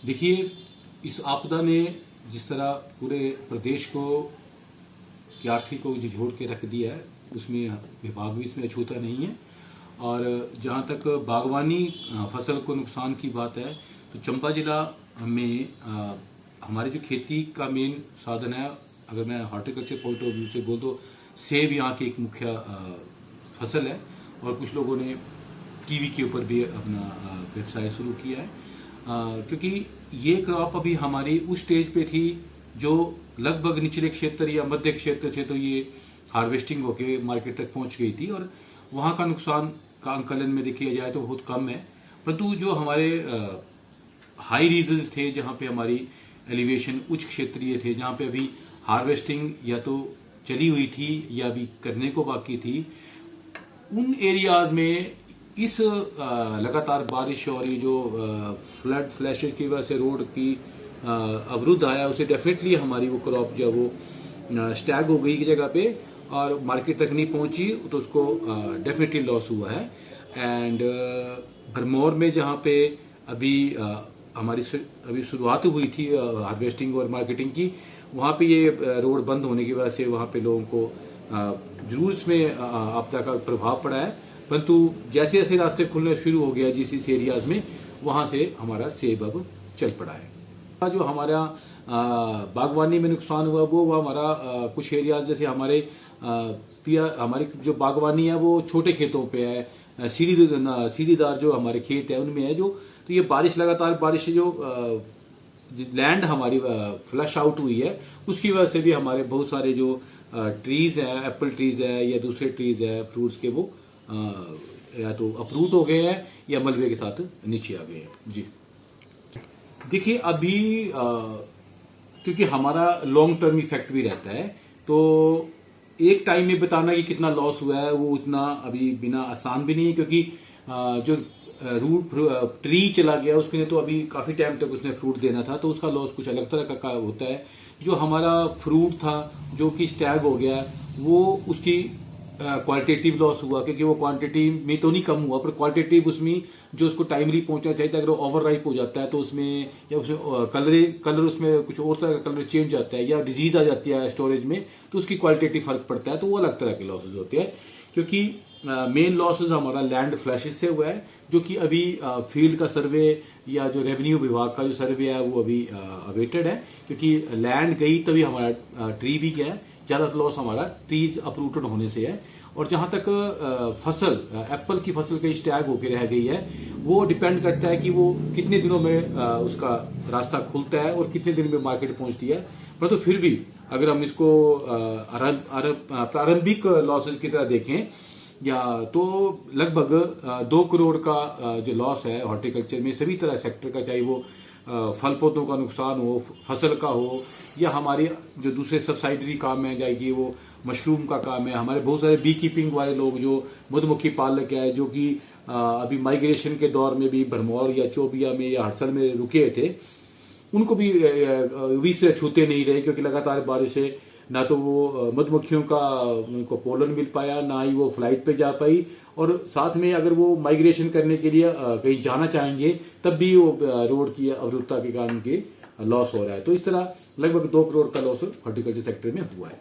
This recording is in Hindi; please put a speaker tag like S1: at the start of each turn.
S1: देखिए, इस आपदा ने जिस तरह पूरे प्रदेश को की आर्थिक को झिझोड़ के रख दिया है, उसमें विभाग भी इसमें अछूता नहीं है। और जहाँ तक बागवानी फसल को नुकसान की बात है, तो चंबा जिला में हमारी जो खेती का मेन साधन है, अगर मैं हॉर्टिकल्चर पॉइंट ऑफ व्यू से बोल तो सेब यहाँ की एक मुख्य फसल है। और कुछ लोगों ने कीवी के ऊपर भी अपना व्यवसाय शुरू किया है, क्योंकि ये क्रॉप अभी हमारी उस स्टेज पे थी जो लगभग निचले क्षेत्र या मध्य क्षेत्र से तो ये हार्वेस्टिंग होके मार्केट तक पहुंच गई थी, और वहां का नुकसान का आंकलन में देखिए जाए तो बहुत कम है। परंतु जो हमारे हाई रीजन्स थे, जहां पे हमारी एलिवेशन उच्च क्षेत्रीय थे, जहां पे अभी हार्वेस्टिंग या तो चली हुई थी या अभी करने को बाकी थी, उन एरियाज में इस लगातार बारिश और ये जो फ्लड फ्लैशेज की वजह से रोड की अवरुद्ध आया, उसे डेफिनेटली हमारी वो क्रॉप जो वो स्टैग हो गई की जगह पे और मार्केट तक नहीं पहुंची, तो उसको डेफिनेटली लॉस हुआ है। एंड भरमौर में जहां पे अभी हमारी अभी शुरुआत हुई थी हार्वेस्टिंग और मार्केटिंग की, वहां पे ये रोड बंद होने की वजह से वहां पे लोगों को जरूर इसमें आपदा का प्रभाव पड़ा है। परंतु जैसे जैसे रास्ते खुलने शुरू हो गया जिस एरियाज में, वहां से हमारा सेब अब चल पड़ा है। जो हमारा बागवानी में नुकसान हुआ वो हमारा कुछ एरियाज जैसे हमारी जो बागवानी है वो छोटे खेतों पे है, सीढ़ीदार जो हमारे खेत है उनमें है जो, तो ये लगातार बारिश से जो लैंड हमारी फ्लश आउट हुई है, उसकी वजह से भी हमारे बहुत सारे जो ट्रीज है, एप्पल ट्रीज है या दूसरे ट्रीज है फ्रूट्स के, वो या तो अपरूट हो गए हैं या मलबे के साथ नीचे आ गए हैं। जी देखिए, अभी क्योंकि हमारा लॉन्ग टर्म इफेक्ट भी रहता है, तो एक टाइम में बताना कि कितना लॉस हुआ है वो उतना अभी बिना आसान भी नहीं है, क्योंकि जो रूट ट्री चला गया उसके लिए तो अभी काफी टाइम तक उसने फ्रूट देना था, तो उसका लॉस कुछ अलग तरह का होता है। जो हमारा फ्रूट था जो कि स्टैग हो गया, वो उसकी क्वालिटेटिव लॉस हुआ, क्योंकि वो क्वांटिटी में तो नहीं कम हुआ पर क्वालिटेटिव उसमें जो उसको टाइमली पहुंचना चाहिए था, अगर ओवर राइप हो जाता है तो उसमें या उसमें कलर उसमें कुछ और तरह का कलर चेंज आता है या डिजीज आ जाती है स्टोरेज में, तो उसकी क्वालिटेटिव फर्क पड़ता है, तो वो अलग तरह के लॉसेज होते हैं। क्योंकि मेन लॉसेज हमारा लैंड फ्लैशेज से हुआ है, जो कि अभी फील्ड का सर्वे या जो रेवेन्यू विभाग का जो सर्वे है वो अभी अवेटेड है, क्योंकि लैंड गई तभी हमारा ट्री भी गया है। ज्यादा लॉस हमारा ट्रीज अपरूटेड होने से है। और जहां तक फसल एप्पल की फसल कहीं स्टैग होकर रह गई है, वो डिपेंड करता है कि वो कितने दिनों में उसका रास्ता खुलता है और कितने दिन में मार्केट पहुंचती है। परंतु फिर भी अगर हम इसको प्रारंभिक लॉसेज की तरह देखें या तो लगभग 2 करोड़ का जो लॉस है हॉर्टिकल्चर में सभी तरह सेक्टर का, चाहे वो फल पौधों का नुकसान हो, फसल का हो, या हमारे जो दूसरे सब्सिडरी काम है जाएगी वो मशरूम का काम है। हमारे बहुत सारे बी कीपिंग वाले लोग जो मधुमक्खी पालक है, जो कि अभी माइग्रेशन के दौर में भी भरमौर या चौबिया में या हड़सल में रुके थे, उनको भी से छूते नहीं रहे, क्योंकि लगातार बारिश से ना तो वो मधुमक्खियों का उनको पोलन मिल पाया, ना ही वो फ्लाइट पे जा पाई, और साथ में अगर वो माइग्रेशन करने के लिए कहीं जाना चाहेंगे तब भी वो रोड की अवरुद्धता के कारण के लॉस हो रहा है। तो इस तरह लगभग 2 करोड़ का लॉस हॉर्टिकल्चर सेक्टर में हुआ है।